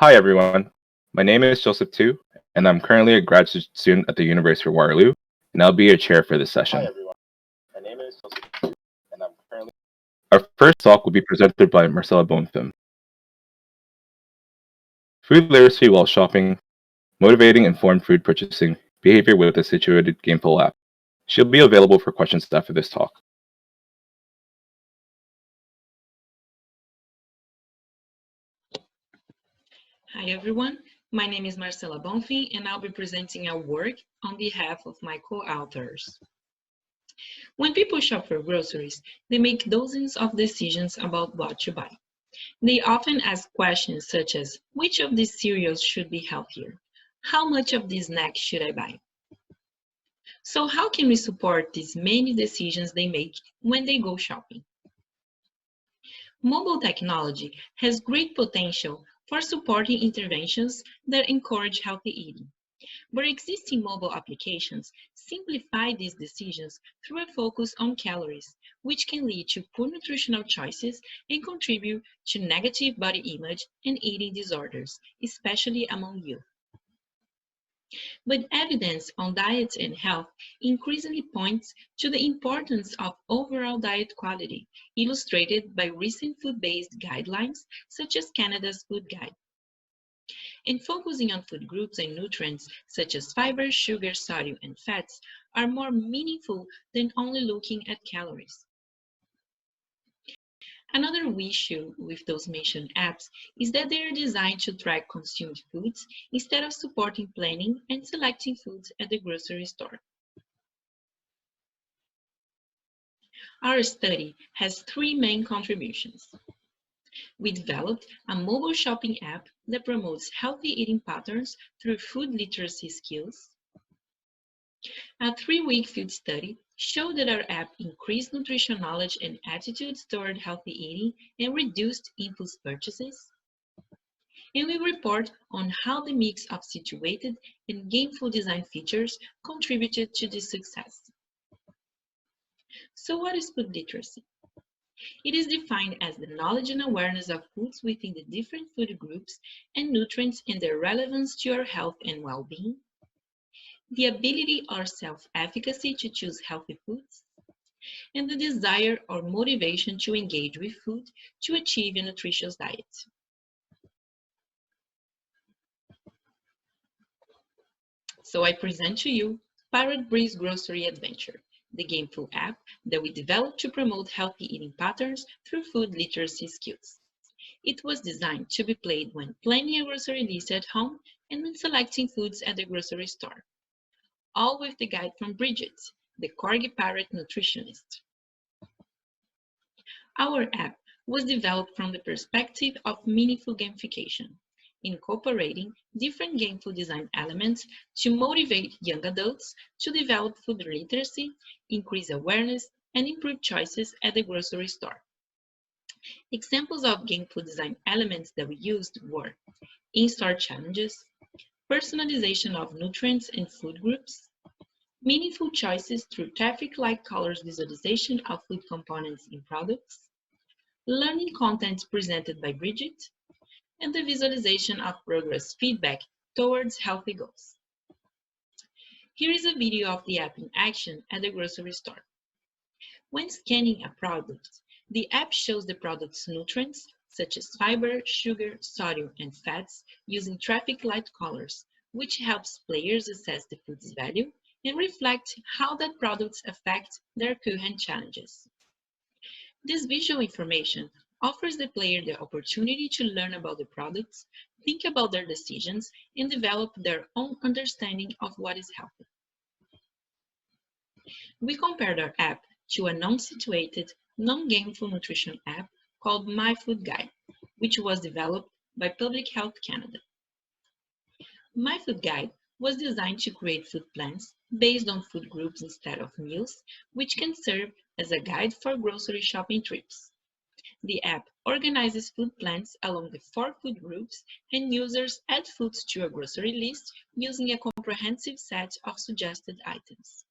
Hi everyone, my name is Joseph Tu, and I'm currently a graduate student at the University of Waterloo, and I'll be your chair for this session. Hi everyone, my name is Joseph Tu, and I'm currently... Our first talk will be presented by Marcela Bomfim. Food literacy while shopping, motivating informed food purchasing, behavior with a situated Gameful app. She'll be available for questions after this talk. Hi everyone, my name is Marcela Bomfim and I'll be presenting our work on behalf of my co-authors. When people shop for groceries, they make dozens of decisions about what to buy. They often ask questions such as, which of these cereals should be healthier? How much of this snack should I buy? So how can we support these many decisions they make when they go shopping? Mobile technology has great potential for supporting interventions that encourage healthy eating. But existing mobile applications simplify these decisions through a focus on calories, which can lead to poor nutritional choices and contribute to negative body image and eating disorders, especially among youth. But evidence on diet and health increasingly points to the importance of overall diet quality, illustrated by recent food-based guidelines such as Canada's Food Guide. And focusing on food groups and nutrients such as fiber, sugar, sodium, and fats are more meaningful than only looking at calories. Another issue with those mentioned apps is that they are designed to track consumed foods instead of supporting planning and selecting foods at the grocery store. Our study has three main contributions. We developed a mobile shopping app that promotes healthy eating patterns through food literacy skills. A 3-week field study showed that our app increased nutrition knowledge and attitudes toward healthy eating and reduced impulse purchases. And we report on how the mix of situated and gameful design features contributed to this success. So what is food literacy? It is defined as the knowledge and awareness of foods within the different food groups and nutrients and their relevance to your health and well-being, the ability or self-efficacy to choose healthy foods, and the desire or motivation to engage with food to achieve a nutritious diet. So I present to you Pirate Breeze Grocery Adventure, the Gameful app that we developed to promote healthy eating patterns through food literacy skills. It was designed to be played when planning a grocery list at home and when selecting foods at the grocery store. All with the guide from Bridget, the Corgi Pirate nutritionist. Our app was developed from the perspective of meaningful gamification, incorporating different gameful design elements to motivate young adults to develop food literacy, increase awareness, and improve choices at the grocery store. Examples of gameful design elements that we used were in-store challenges, personalization of nutrients and food groups, meaningful choices through traffic light colors visualization of food components in products, learning content presented by Bridget, and the visualization of progress feedback towards healthy goals. Here is a video of the app in action at the grocery store. When scanning a product, the app shows the product's nutrients, such as fiber, sugar, sodium, and fats, using traffic light colors, which helps players assess the food's value and reflect how that products affect their current challenges. This visual information offers the player the opportunity to learn about the products, think about their decisions, and develop their own understanding of what is healthy. We compared our app to a non-situated, non-gameful nutrition app called My Food Guide, which was developed by Public Health Canada. My Food Guide was designed to create food plans based on food groups instead of meals, which can serve as a guide for grocery shopping trips. The app organizes food plans along the 4 food groups, and users add foods to a grocery list using a comprehensive set of suggested items.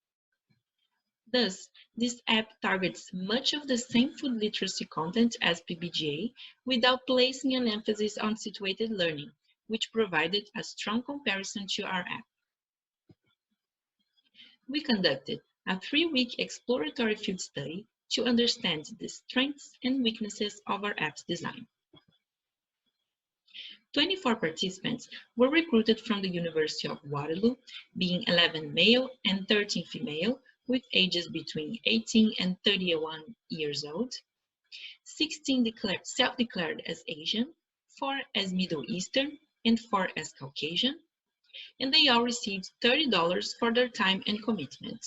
Thus, this app targets much of the same food literacy content as PBGA without placing an emphasis on situated learning, which provided a strong comparison to our app. We conducted a 3-week exploratory field study to understand the strengths and weaknesses of our app's design. 24 participants were recruited from the University of Waterloo, being 11 male and 13 female, with ages between 18 and 31 years old. 16 self-declared as Asian, 4 as Middle Eastern, and 4 as Caucasian, and they all received $30 for their time and commitment.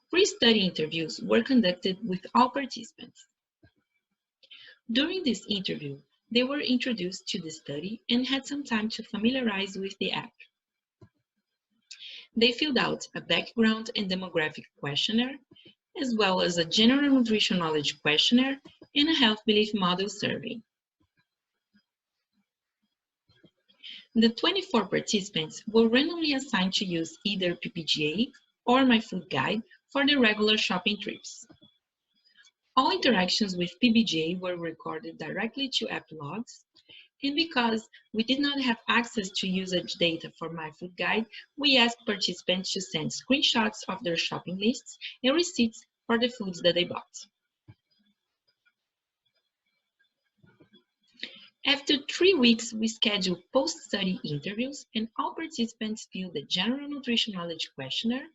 Pre-study interviews were conducted with all participants. During this interview, they were introduced to the study and had some time to familiarize with the app. They filled out a background and demographic questionnaire, as well as a general nutrition knowledge questionnaire and a health belief model survey. The 24 participants were randomly assigned to use either PPGA or My Food Guide for their regular shopping trips. All interactions with PBGA were recorded directly to app logs, and because we did not have access to usage data for My Food Guide, we asked participants to send screenshots of their shopping lists and receipts for the foods that they bought. After 3 weeks, we scheduled post-study interviews, and all participants filled the General Nutrition Knowledge Questionnaire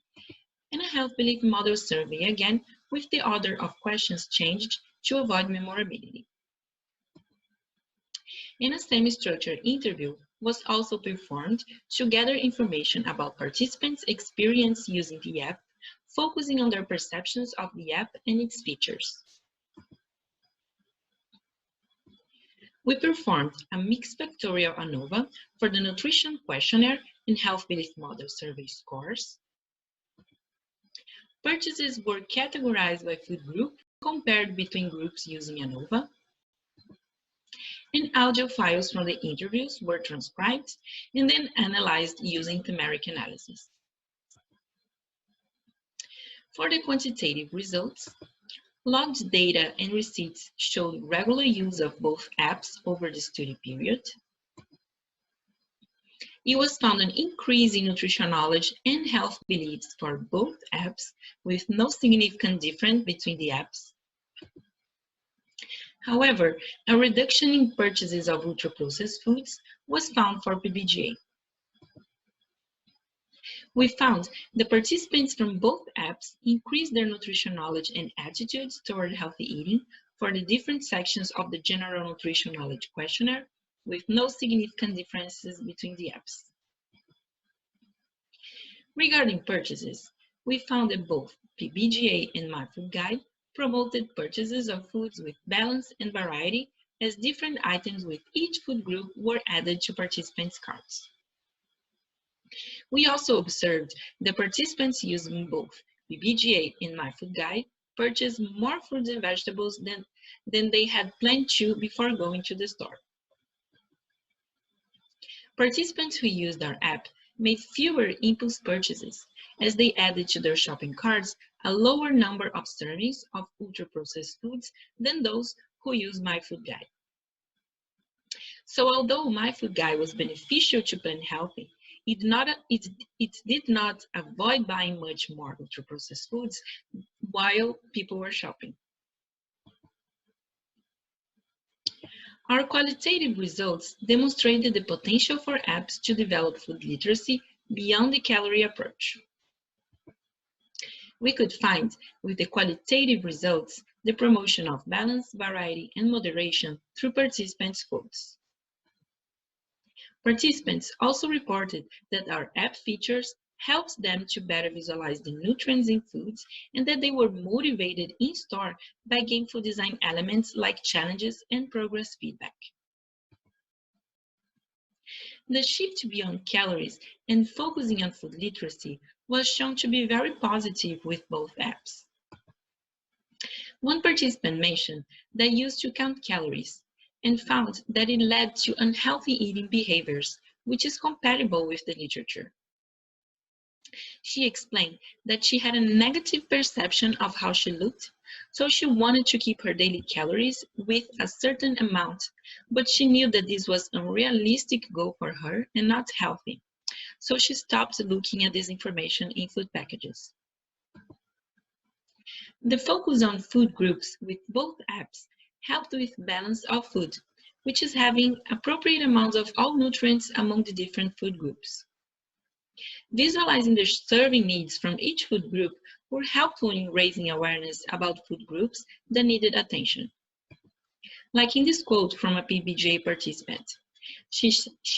and a Health Belief Model survey, again with the order of questions changed to avoid memorability. And a semi-structured interview was also performed to gather information about participants' experience using the app, focusing on their perceptions of the app and its features. We performed a mixed factorial ANOVA for the nutrition questionnaire and health belief model survey scores. Purchases were categorized by food group, compared between groups using ANOVA. And audio files from the interviews were transcribed and then analyzed using thematic analysis. For the quantitative results, logged data and receipts showed regular use of both apps over the study period. It was found an increase in nutrition knowledge and health beliefs for both apps, with no significant difference between the apps. However, a reduction in purchases of ultra-processed foods was found for PBGA. We found the participants from both apps increased their nutrition knowledge and attitudes toward healthy eating for the different sections of the General Nutrition Knowledge Questionnaire, with no significant differences between the apps. Regarding purchases, we found that both PBGA and My Food Guide promoted purchases of foods with balance and variety, as different items with each food group were added to participants' carts. We also observed that participants using both PBGA and My Food Guide purchased more fruits and vegetables than they had planned to before going to the store. Participants who used our app made fewer impulse purchases, as they added to their shopping carts a lower number of servings of ultra-processed foods than those who used My Food Guide. So although My Food Guide was beneficial to plan healthy, it did not avoid buying much more ultra-processed foods while people were shopping. Our qualitative results demonstrated the potential for apps to develop food literacy beyond the calorie approach. We could find, with the qualitative results, the promotion of balance, variety, and moderation through participants' foods. Participants also reported that our app features helped them to better visualize the nutrients in foods, and that they were motivated in store by gameful design elements like challenges and progress feedback. The shift beyond calories and focusing on food literacy was shown to be very positive with both apps. One participant mentioned they used to count calories and found that it led to unhealthy eating behaviors, which is compatible with the literature. She explained that she had a negative perception of how she looked, so she wanted to keep her daily calories with a certain amount, but she knew that this was a unrealistic goal for her and not healthy, so she stopped looking at this information in food packages. The focus on food groups with both apps helped with balance of food, which is having appropriate amounts of all nutrients among the different food groups. Visualizing the serving needs from each food group were helpful in raising awareness about food groups that needed attention. Like in this quote from a PBJ participant, she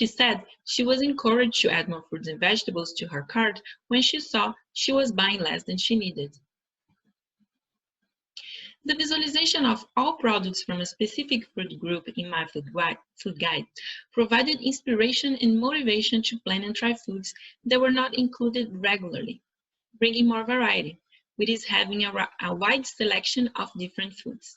said she was encouraged to add more fruits and vegetables to her cart when she saw she was buying less than she needed. The visualization of all products from a specific food group in my food guide provided inspiration and motivation to plan and try foods that were not included regularly, bringing more variety, which is having a wide selection of different foods.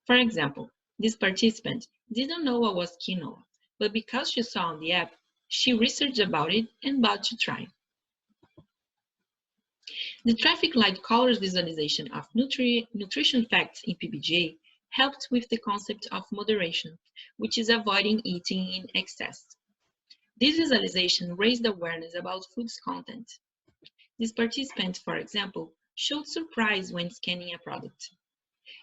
For example, this participant didn't know what was quinoa, but because she saw on the app, she researched about it and bought to try. The traffic light colors visualization of nutrition facts in PBJ helped with the concept of moderation, which is avoiding eating in excess. This visualization raised awareness about food's content. This participant, for example, showed surprise when scanning a product.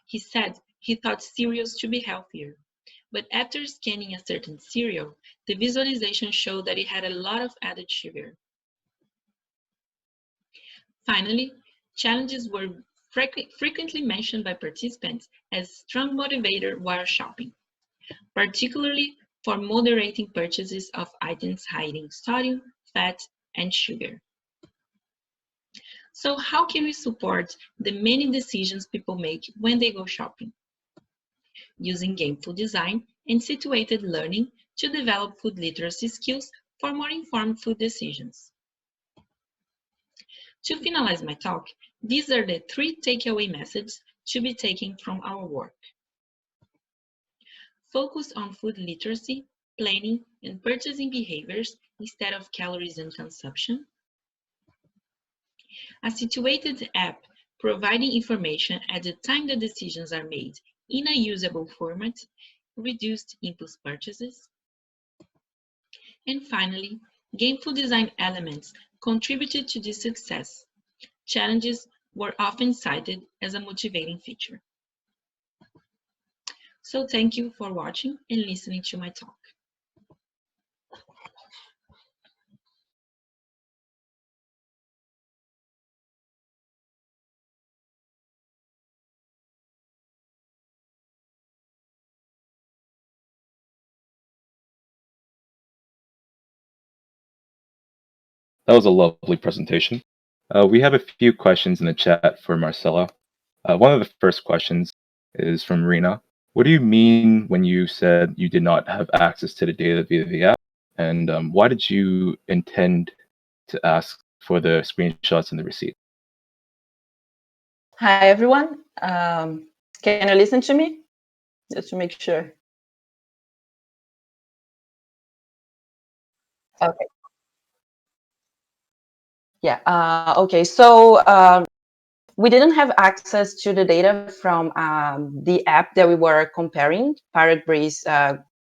He said he thought cereals to be healthier, but after scanning a certain cereal, the visualization showed that it had a lot of added sugar. Finally, challenges were frequently mentioned by participants as strong motivator while shopping, particularly for moderating purchases of items hiding sodium, fat, and sugar. So how can we support the many decisions people make when they go shopping? Using gameful design and situated learning to develop food literacy skills for more informed food decisions. To finalize my talk, these are the 3 takeaway messages to be taken from our work. Focus on food literacy, planning, and purchasing behaviors instead of calories and consumption. A situated app providing information at the time the decisions are made in a usable format, reduced impulse purchases. And finally, gameful design elements contributed to this success. Challenges were often cited as a motivating feature. So thank you for watching and listening to my talk. That was a lovely presentation. We have a few questions in the chat for Marcela. One of the first questions is from Rina. What do you mean when you said you did not have access to the data via the app? And why did you intend to ask for the screenshots and the receipt? Hi, everyone. Can you listen to me? Just to make sure. Okay. Yeah. Okay. So we didn't have access to the data from the app that we were comparing, Pirate Breeze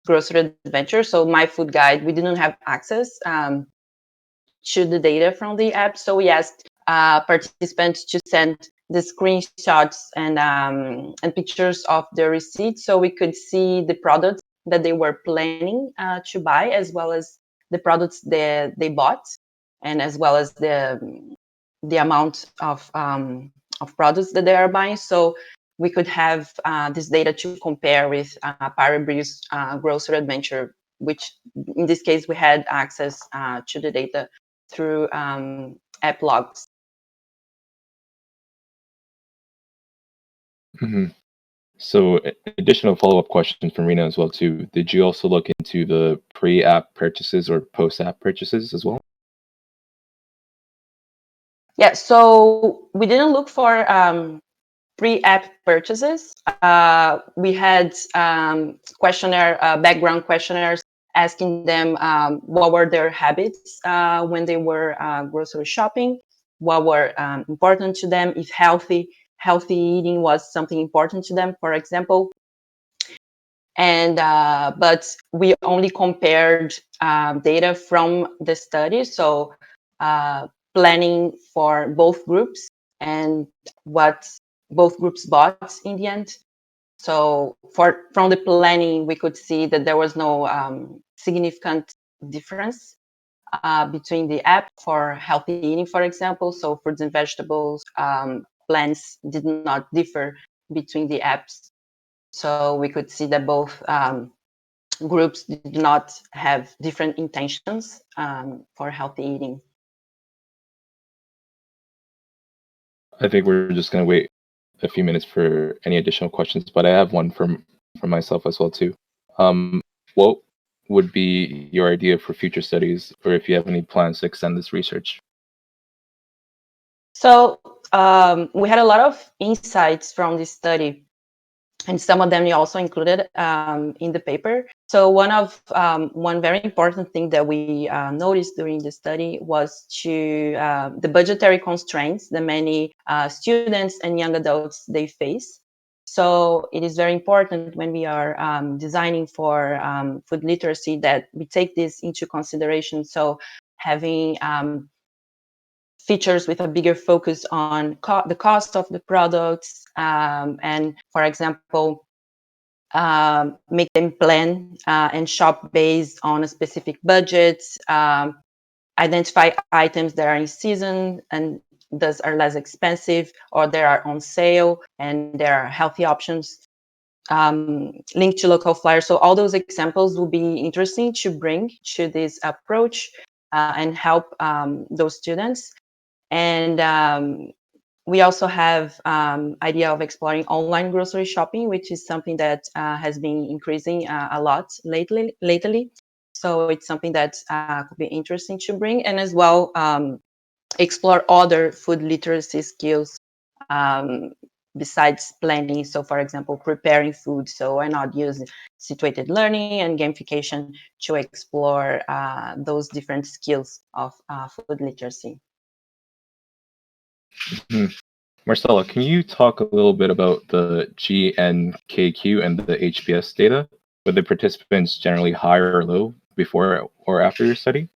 Grocery Adventure. So my food guide, we didn't have access to the data from the app. So we asked participants to send the screenshots and pictures of the receipt so we could see the products that they were planning to buy, as well as the products that they bought, and as well as the amount of products that they are buying. So we could have this data to compare with Pirate Breeze Grocery Adventure, which in this case we had access to the data through app logs. So additional follow-up question from Rina as well too. Did you also look into the pre-app purchases or post-app purchases as well? Yeah, so we didn't look for pre-app purchases. We had questionnaire, background questionnaires asking them what were their habits when they were grocery shopping, what were important to them, if healthy eating was something important to them, for example. And but we only compared data from the study, so planning for both groups and what both groups bought in the end. So from the planning, we could see that there was no significant difference between the app for healthy eating, for example. So fruits and vegetables, plants did not differ between the apps. So we could see that both groups did not have different intentions for healthy eating. I think we're just going to wait a few minutes for any additional questions, but I have one from myself as well too. What would be your idea for future studies, or if you have any plans to extend this research? So we had a lot of insights from this study, and some of them we also included in the paper. So one very important thing that we noticed during the study was to the budgetary constraints that many students and young adults they face. So it is very important when we are designing for food literacy that we take this into consideration. So having features with a bigger focus on the cost of the products, and for example, make them plan and shop based on a specific budget, identify items that are in season and thus are less expensive, or they are on sale and there are healthy options, linked to local flyers. So all those examples will be interesting to bring to this approach and help those students. And we also have idea of exploring online grocery shopping, which is something that has been increasing a lot lately. So it's something that could be interesting to bring, and as well explore other food literacy skills besides planning. So for example, preparing food. So why not use situated learning and gamification to explore those different skills of food literacy. Marcela, can you talk a little bit about the GNKQ and the HBS data? Were the participants generally high or low before or after your study?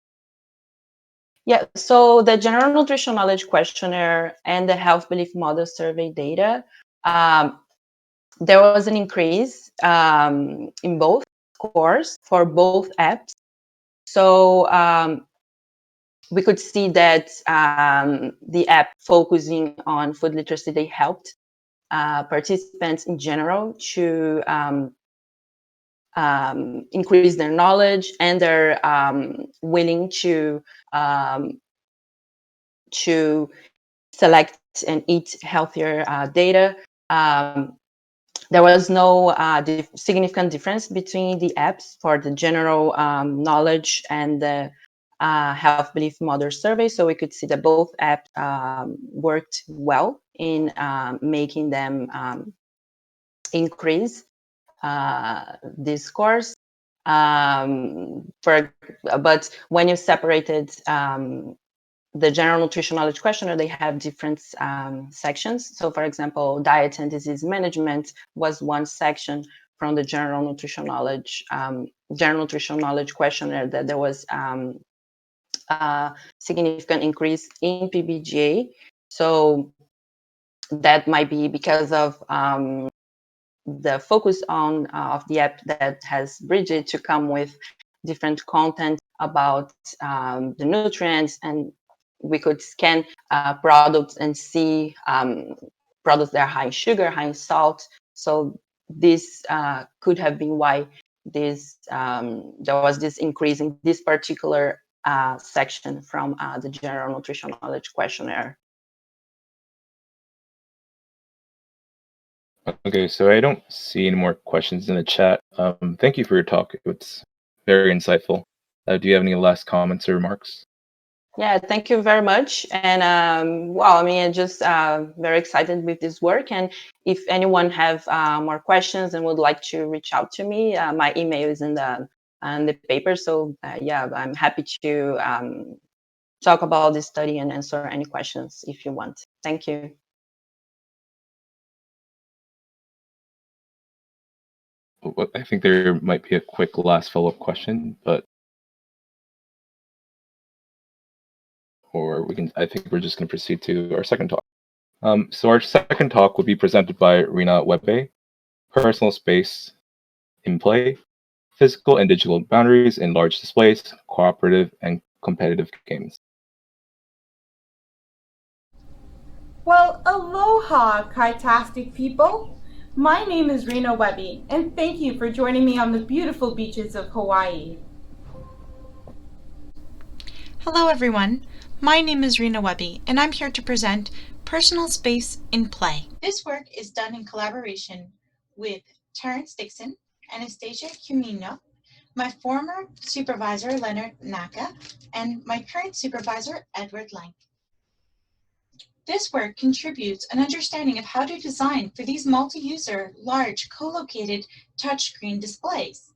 Yeah, so the general nutrition knowledge questionnaire and the health belief model survey data, there was an increase in both scores for both apps. So we could see that the app focusing on food literacy, they helped participants in general to increase their knowledge, and they're willing to select and eat healthier data. There was no significant difference between the apps for the general knowledge and the health belief model survey. So we could see that both apps worked well in making them increase these scores. But when you separated the general nutrition knowledge questionnaire, they have different sections. So for example, diet and disease management was one section from the general nutrition knowledge questionnaire, that there was a significant increase in PBGA. So that might be because of the focus on of the app that has Bridget to come with different content about the nutrients, and we could scan products and see products that are high in sugar, high in salt. So this could have been why this there was this increase in this particular section from the general nutrition knowledge questionnaire. Okay, so I don't see any more questions in the chat. Thank you for your talk. It's very insightful. Do you have any last comments or remarks? Yeah, thank you very much. And well, I mean, I'm just very excited with this work. And if anyone have more questions and would like to reach out to me, my email is in the and the paper. So yeah, I'm happy to talk about this study and answer any questions if you want. Thank you. I think there might be a quick last follow-up question, but I think we're just going to proceed to our second talk. So our second talk will be presented by Rina Wehbe, Personal Space in Play, Physical and Digital Boundaries in Large Displays, Cooperative and Competitive Games. Well, aloha, Kaitastic people. My name is Rina Wehbe, and thank you for joining me on the beautiful beaches of Hawaii. Hello everyone, my name is Rina Wehbe, and I'm here to present Personal Space in Play. This work is done in collaboration with Terrence Dixon, Anastasia Cumino, my former supervisor Leonard Naka, and my current supervisor Edward Lang. This work contributes an understanding of how to design for these multi-user, large, co-located touchscreen displays.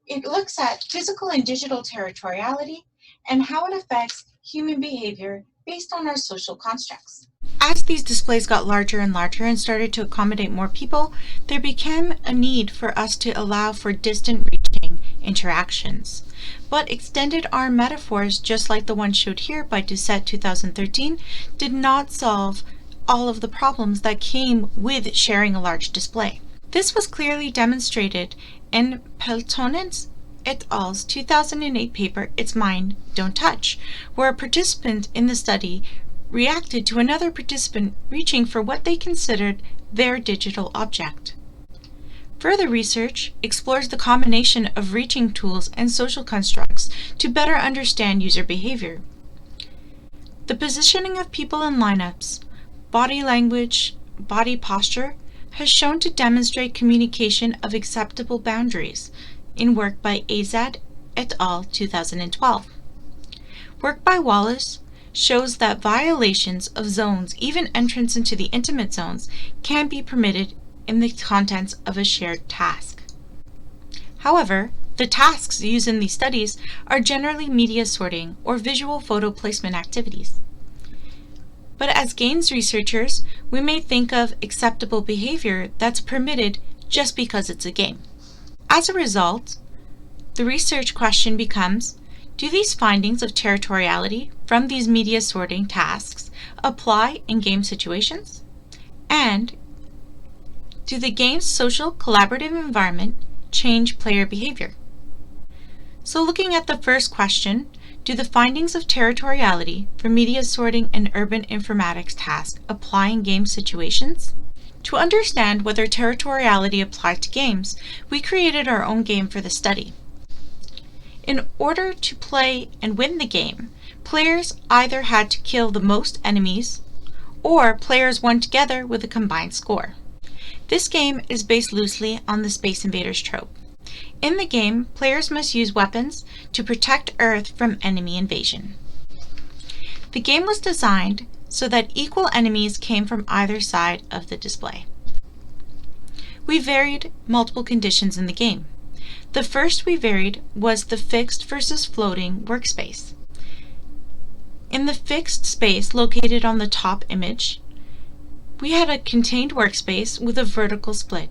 It looks at physical and digital territoriality and how it affects human behavior based on our social constructs. As these displays got larger and larger and started to accommodate more people, there became a need for us to allow for distant reaching interactions. But extended arm metaphors, just like the one showed here by Doucette 2013, did not solve all of the problems that came with sharing a large display. This was clearly demonstrated in Peltonen et al.'s 2008 paper, It's Mine, Don't Touch, where a participant in the study reacted to another participant reaching for what they considered their digital object. Further research explores the combination of reaching tools and social constructs to better understand user behavior. The positioning of people in lineups, body language, body posture, has shown to demonstrate communication of acceptable boundaries in work by Azad et al. 2012. Work by Wallace shows that violations of zones, even entrance into the intimate zones, can be permitted in the contents of a shared task. However, the tasks used in these studies are generally media sorting or visual photo placement activities. But as games researchers, we may think of acceptable behavior that's permitted just because it's a game. As a result, the research question becomes, do these findings of territoriality from these media sorting tasks apply in game situations? And do the game's social collaborative environment change player behavior? So looking at the first question, do the findings of territoriality for media sorting and urban informatics tasks apply in game situations? To understand whether territoriality applied to games, we created our own game for the study. In order to play and win the game, players either had to kill the most enemies, or players won together with a combined score. This game is based loosely on the Space Invaders trope. In the game, players must use weapons to protect Earth from enemy invasion. The game was designed so that equal enemies came from either side of the display. We varied multiple conditions in the game. The first we varied was the fixed versus floating workspace. In the fixed space located on the top image, we had a contained workspace with a vertical split.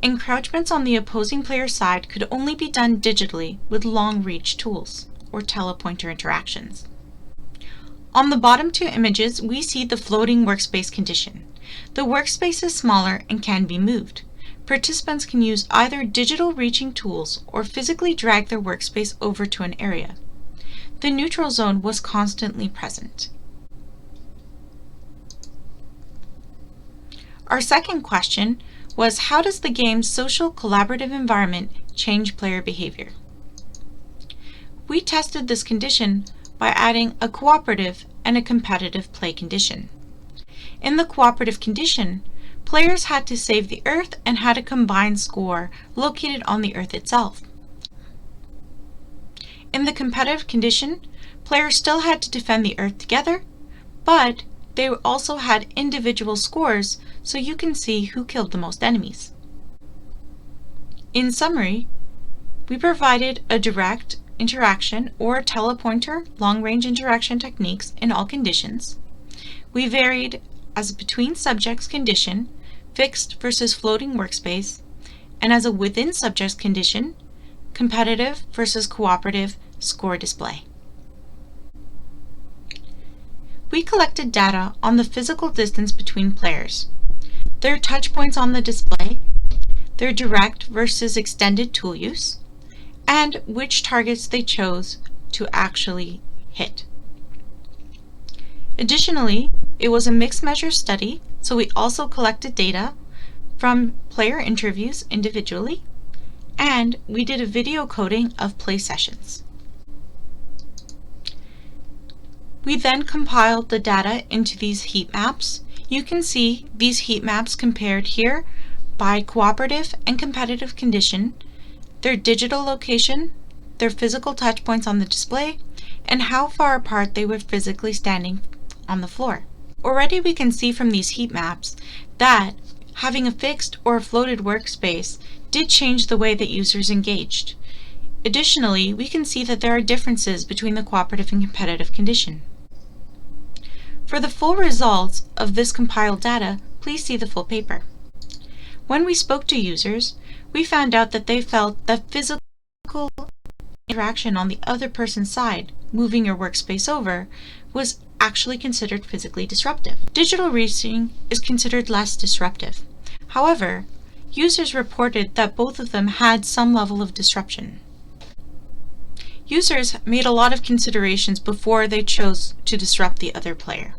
Encroachments on the opposing player's side could only be done digitally with long-reach tools, or telepointer interactions. On the bottom two images, we see the floating workspace condition. The workspace is smaller and can be moved. Participants can use either digital reaching tools or physically drag their workspace over to an area. The neutral zone was constantly present. Our second question was, how does the game's social collaborative environment change player behavior? We tested this condition by adding a cooperative and a competitive play condition. In the cooperative condition, players had to save the Earth and had a combined score located on the Earth itself. In the competitive condition, players still had to defend the Earth together, but they also had individual scores so you can see who killed the most enemies. In summary, we provided a direct interaction or telepointer long-range interaction techniques in all conditions. We varied as a between subjects condition, fixed versus floating workspace, and as a within subjects condition, competitive versus cooperative score display. We collected data on the physical distance between players, their touch points on the display, their direct versus extended tool use, and which targets they chose to actually hit. Additionally, it was a mixed measure study, so we also collected data from player interviews individually, and we did a video coding of play sessions. We then compiled the data into these heat maps. You can see these heat maps compared here by cooperative and competitive condition, their digital location, their physical touch points on the display, and how far apart they were physically standing on the floor. Already we can see from these heat maps that having a fixed or a floated workspace did change the way that users engaged. Additionally, we can see that there are differences between the cooperative and competitive condition. For the full results of this compiled data, please see the full paper. When we spoke to users, we found out that they felt that physical interaction on the other person's side, moving your workspace over, was actually considered physically disruptive. Digital reaching is considered less disruptive. However, users reported that both of them had some level of disruption. Users made a lot of considerations before they chose to disrupt the other player.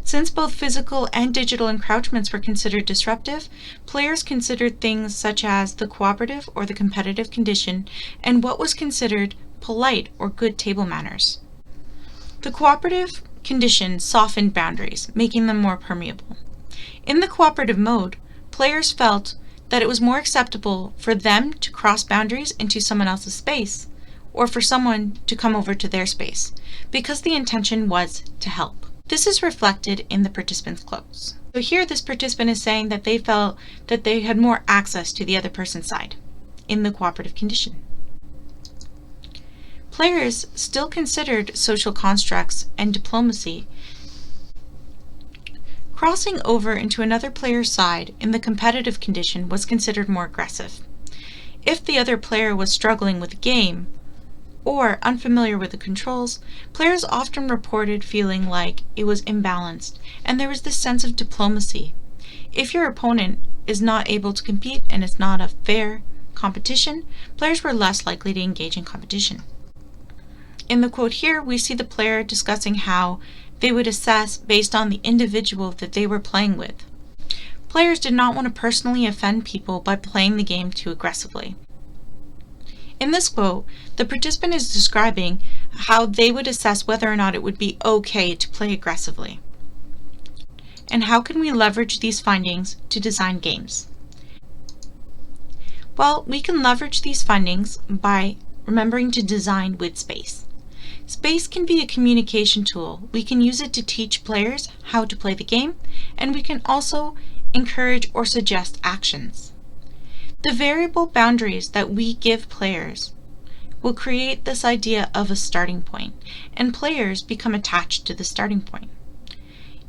Since both physical and digital encroachments were considered disruptive, players considered things such as the cooperative or the competitive condition and what was considered polite or good table manners. The cooperative condition softened boundaries, making them more permeable. In the cooperative mode, players felt that it was more acceptable for them to cross boundaries into someone else's space or for someone to come over to their space, because the intention was to help. This is reflected in the participants' quotes. So here this participant is saying that they felt that they had more access to the other person's side in the cooperative condition. Players still considered social constructs and diplomacy. Crossing over into another player's side in the competitive condition was considered more aggressive. If the other player was struggling with the game or unfamiliar with the controls, players often reported feeling like it was imbalanced, and there was this sense of diplomacy. If your opponent is not able to compete and it's not a fair competition, players were less likely to engage in competition. In the quote here, we see the player discussing how they would assess based on the individual that they were playing with. Players did not want to personally offend people by playing the game too aggressively. In this quote, the participant is describing how they would assess whether or not it would be okay to play aggressively. And how can we leverage these findings to design games? Well, we can leverage these findings by remembering to design with space. Space can be a communication tool. We can use it to teach players how to play the game, and we can also encourage or suggest actions. The variable boundaries that we give players will create this idea of a starting point, and players become attached to the starting point.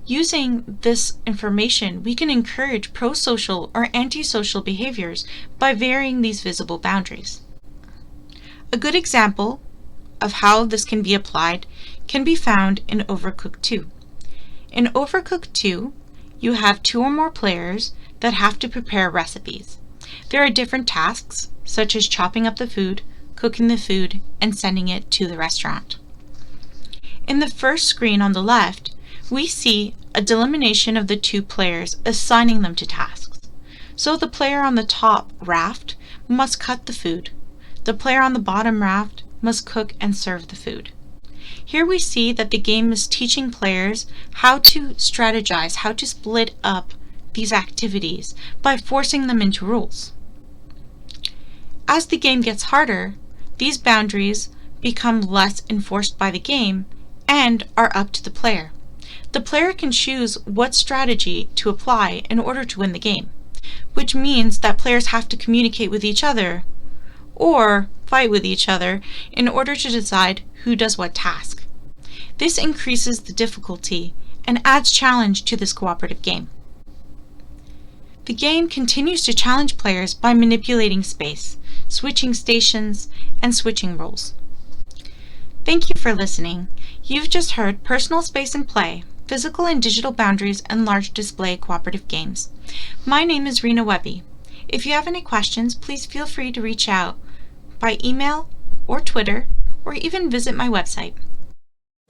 Using this information, we can encourage pro-social or anti-social behaviors by varying these visible boundaries. A good example of how this can be applied can be found in Overcooked 2. In Overcooked 2, you have 2 or more players that have to prepare recipes. There are different tasks, such as chopping up the food, cooking the food, and sending it to the restaurant. In the first screen on the left, we see a delimitation of the 2 players, assigning them to tasks. So the player on the top raft must cut the food. The player on the bottom raft must cook and serve the food. Here we see that the game is teaching players how to strategize, how to split up these activities by forcing them into rules. As the game gets harder, these boundaries become less enforced by the game and are up to the player. The player can choose what strategy to apply in order to win the game, which means that players have to communicate with each other or fight with each other in order to decide who does what task. This increases the difficulty and adds challenge to this cooperative game. The game continues to challenge players by manipulating space, switching stations, and switching roles. Thank you for listening. You've just heard Personal Space and Play, Physical and Digital Boundaries and Large Display Cooperative Games. My name is Rina Wehbe. If you have any questions, please feel free to reach out by email or Twitter, or even visit my website.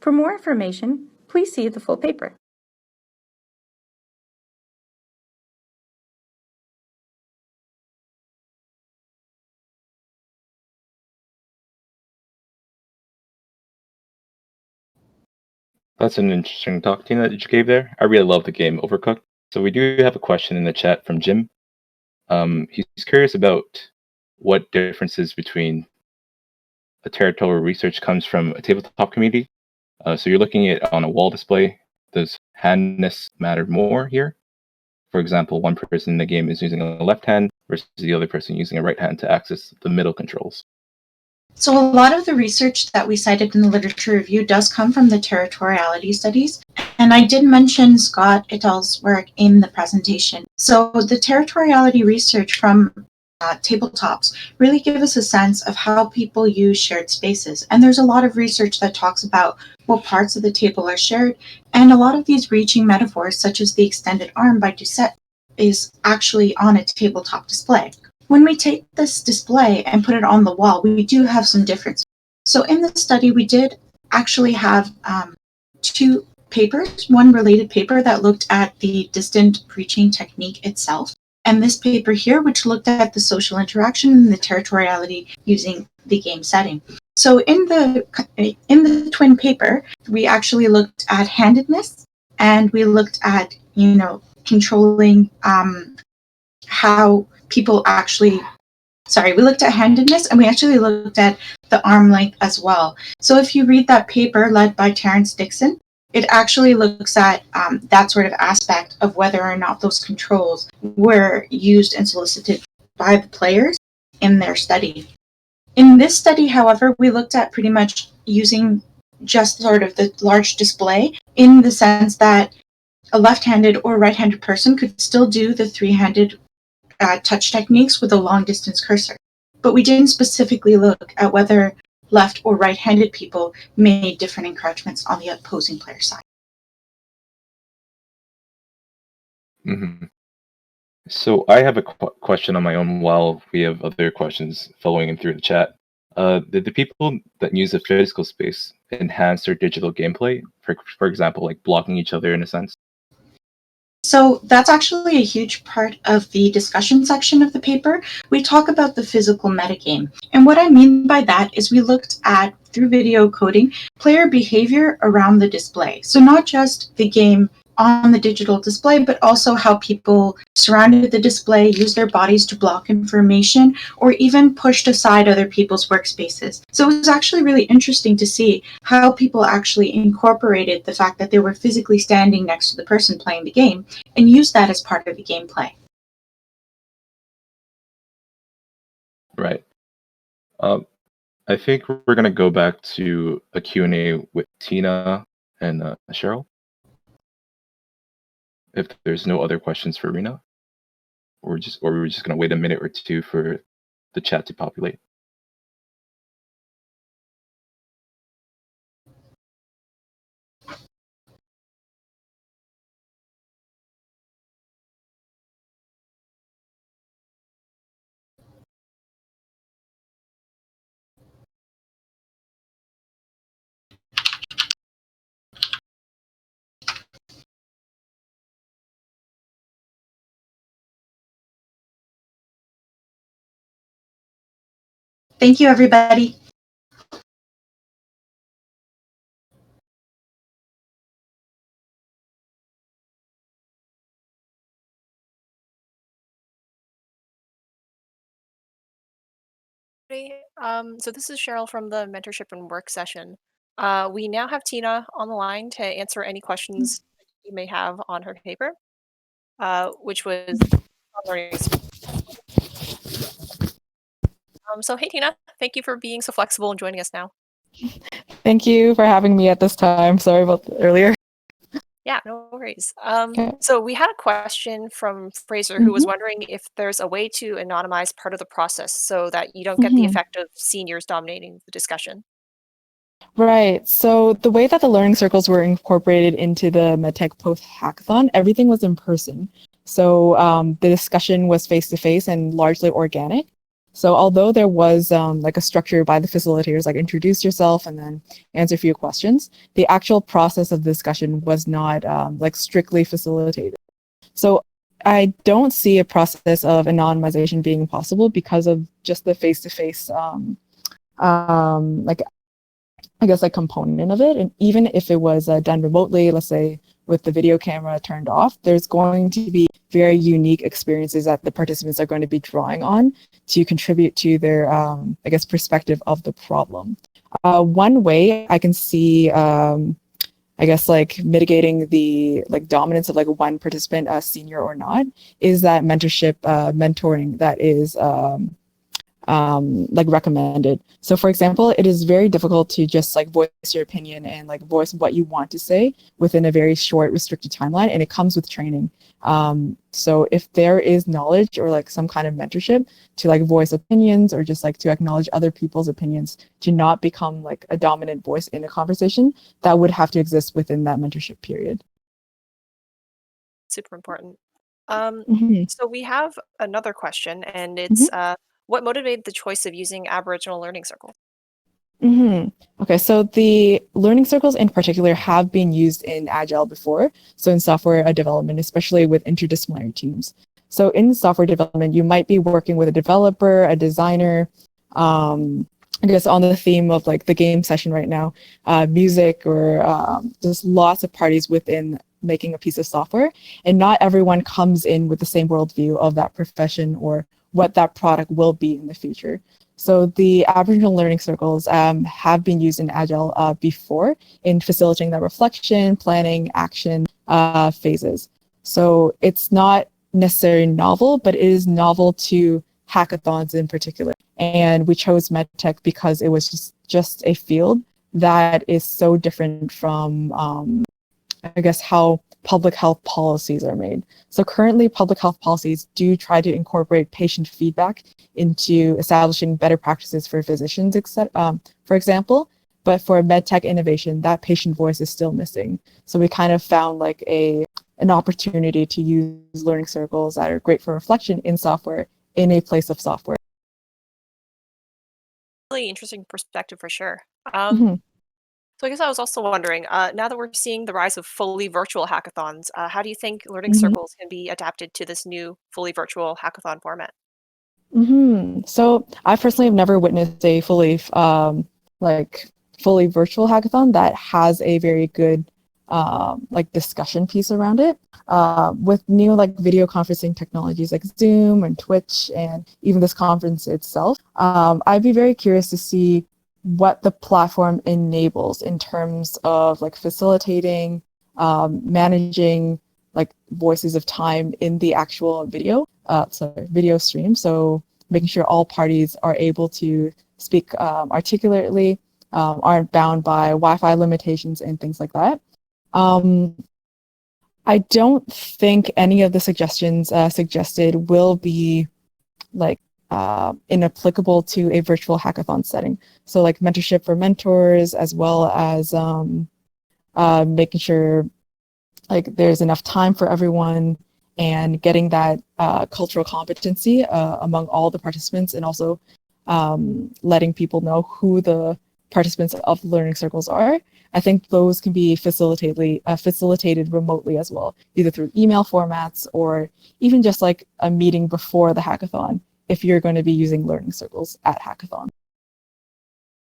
For more information, please see the full paper. That's an interesting talk, Tina, that you gave there. I really love the game Overcooked. So we do have a question in the chat from Jim. He's curious about what differences between a territorial research comes from a tabletop community. So you're looking at on a wall display. Does handness matter more here? For example, one person in the game is using a left hand versus the other person using a right hand to access the middle controls. So a lot of the research that we cited in the literature review does come from the territoriality studies. And I did mention Scott et al.'s work in the presentation. So the territoriality research from tabletops really give us a sense of how people use shared spaces. And there's a lot of research that talks about what parts of the table are shared. And a lot of these reaching metaphors, such as the extended arm by Doucet, is actually on a tabletop display. When we take this display and put it on the wall, we do have some differences. So in the study, we did actually have two papers, one related paper that looked at the distant reaching technique itself, and this paper here, which looked at the social interaction and the territoriality using the game setting. So in the twin paper, we actually looked at handedness, and we looked at, controlling how people actually, we looked at handedness, and we actually looked at the arm length as well. So if you read that paper led by Terrence Dixon, it actually looks at that sort of aspect of whether or not those controls were used and solicited by the players in their study. In this study, however, we looked at pretty much using just sort of the large display, in the sense that a left-handed or right-handed person could still do the three-handed touch techniques with a long-distance cursor. But we didn't specifically look at whether left or right-handed people made different encroachments on the opposing player side. Mm-hmm. So I have a question on my own while we have other questions following in through the chat. Did the people that use the physical space enhance their digital gameplay? For example, like blocking each other in a sense? So that's actually a huge part of the discussion section of the paper. We talk about the physical metagame. And what I mean by that is we looked at, through video coding, player behavior around the display. So not just the game on the digital display, but also how people surrounded the display, used their bodies to block information, or even pushed aside other people's workspaces. So it was actually really interesting to see how people actually incorporated the fact that they were physically standing next to the person playing the game and used that as part of the gameplay. Right. I think we're going to go back to a Q&A with Tina and Cheryl. If there's no other questions for Rina, or we're just going to wait a minute or two for the chat to populate. Thank you, everybody. So this is Cheryl from the Mentorship and Work session. We now have Tina on the line to answer any questions you may have on her paper, which was on learning. So hey, Tina, thank you for being so flexible and joining us now. Thank you for having me at this time. Sorry about earlier. Yeah, no worries. Okay. So we had a question from Fraser who was wondering if there's a way to anonymize part of the process so that you don't get the effect of seniors dominating the discussion. Right. So the way that the learning circles were incorporated into the MedTech Post-Hackathon, everything was in person. So the discussion was face-to-face and largely organic. So although there was like a structure by the facilitators, like introduce yourself and then answer a few questions, the actual process of the discussion was not like strictly facilitated. So I don't see a process of anonymization being possible because of just the face-to-face like I guess like component of it. And even if it was done remotely, let's say with the video camera turned off, there's going to be very unique experiences that the participants are going to be drawing on to contribute to their, I guess, perspective of the problem. One way I can see, I guess, like mitigating the like dominance of like one participant, senior or not, is that mentorship, mentoring that is like recommended. So for example, it is very difficult to just like voice your opinion and like voice what you want to say within a very short restricted timeline, and it comes with training. So if there is knowledge or like some kind of mentorship to like voice opinions or just like to acknowledge other people's opinions to not become like a dominant voice in a conversation, that would have to exist within that mentorship period. Super important. Mm-hmm. So we have another question, and it's what motivated the choice of using Aboriginal learning circles? Okay, so the learning circles in particular have been used in Agile before, so in software development, especially with interdisciplinary teams. So in software development, you might be working with a developer, a designer, I guess on the theme of like the game session right now, music, or just lots of parties within making a piece of software. And not everyone comes in with the same worldview of that profession or what that product will be in the future. So the Aboriginal learning circles have been used in Agile before in facilitating that reflection, planning, action phases. So it's not necessarily novel, but it is novel to hackathons in particular. And we chose MedTech because it was just a field that is so different from, I guess, how public health policies are made. So currently, public health policies do try to incorporate patient feedback into establishing better practices for physicians, for example. But for medtech innovation, that patient voice is still missing. So we kind of found like an opportunity to use learning circles that are great for reflection in software in a place of software. Really interesting perspective for sure. Mm-hmm. So I guess I was also wondering, now that we're seeing the rise of fully virtual hackathons, how do you think learning circles can be adapted to this new fully virtual hackathon format? So I personally have never witnessed a fully virtual hackathon that has a very good like discussion piece around it. With new like video conferencing technologies like Zoom and Twitch and even this conference itself, I'd be very curious to see what the platform enables in terms of like facilitating, managing like voices of time in the actual video stream. So making sure all parties are able to speak articulately, aren't bound by Wi-Fi limitations and things like that. I don't think any of the suggestions suggested will be like inapplicable to a virtual hackathon setting. So like mentorship for mentors, as well as making sure like there's enough time for everyone and getting that cultural competency among all the participants, and also letting people know who the participants of learning circles are. I think those can be facilitated remotely as well, either through email formats or even just like a meeting before the hackathon, if you're going to be using learning circles at hackathon.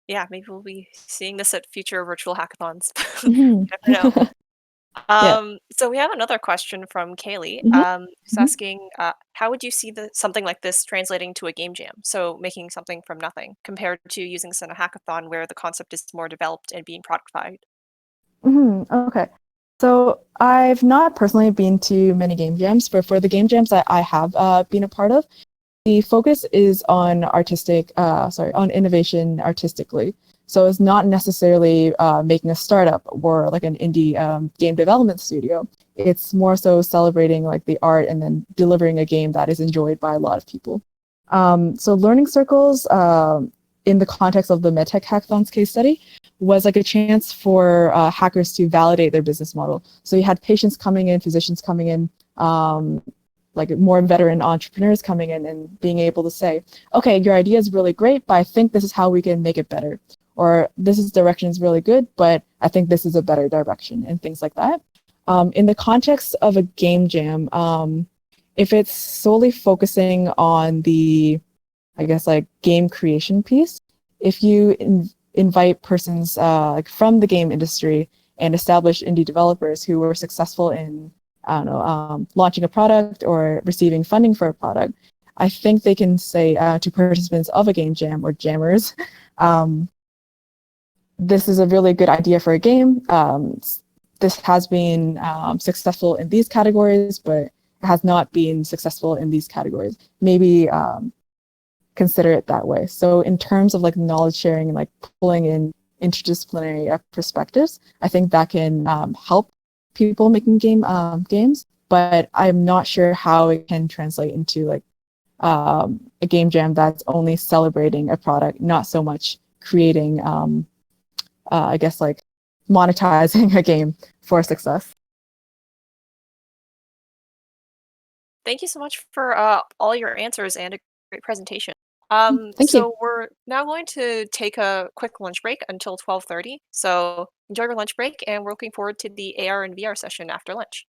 Yeah, maybe we'll be seeing this at future virtual hackathons. You never know. So we have another question from Kaylee, who's asking, how would you see something like this translating to a game jam? So making something from nothing compared to using this in a hackathon where the concept is more developed and being productified. Okay. So I've not personally been to many game jams, but for the game jams that I have been a part of, the focus is on on innovation artistically. So it's not necessarily making a startup or like an indie game development studio. It's more so celebrating like the art and then delivering a game that is enjoyed by a lot of people. So learning circles in the context of the MedTech Hackathons case study was like a chance for hackers to validate their business model. So you had patients coming in, physicians coming in, like more veteran entrepreneurs coming in and being able to say, okay, your idea is really great, but I think this is how we can make it better. Or this direction is really good, but I think this is a better direction, and things like that. In the context of a game jam, if it's solely focusing on the, I guess, like game creation piece, if you invite persons like from the game industry and established indie developers who were successful in, I don't know, launching a product or receiving funding for a product, I think they can say to participants of a game jam or jammers, this is a really good idea for a game. This has been successful in these categories, but it has not been successful in these categories. Maybe consider it that way. So in terms of like knowledge sharing and like pulling in interdisciplinary perspectives, I think that can help people making games, but I'm not sure how it can translate into like a game jam that's only celebrating a product, not so much creating, I guess, like monetizing a game for success. Thank you so much for all your answers and a great presentation. Thank you. We're now going to take a quick lunch break until 12:30. So enjoy your lunch break, and we're looking forward to the AR and VR session after lunch.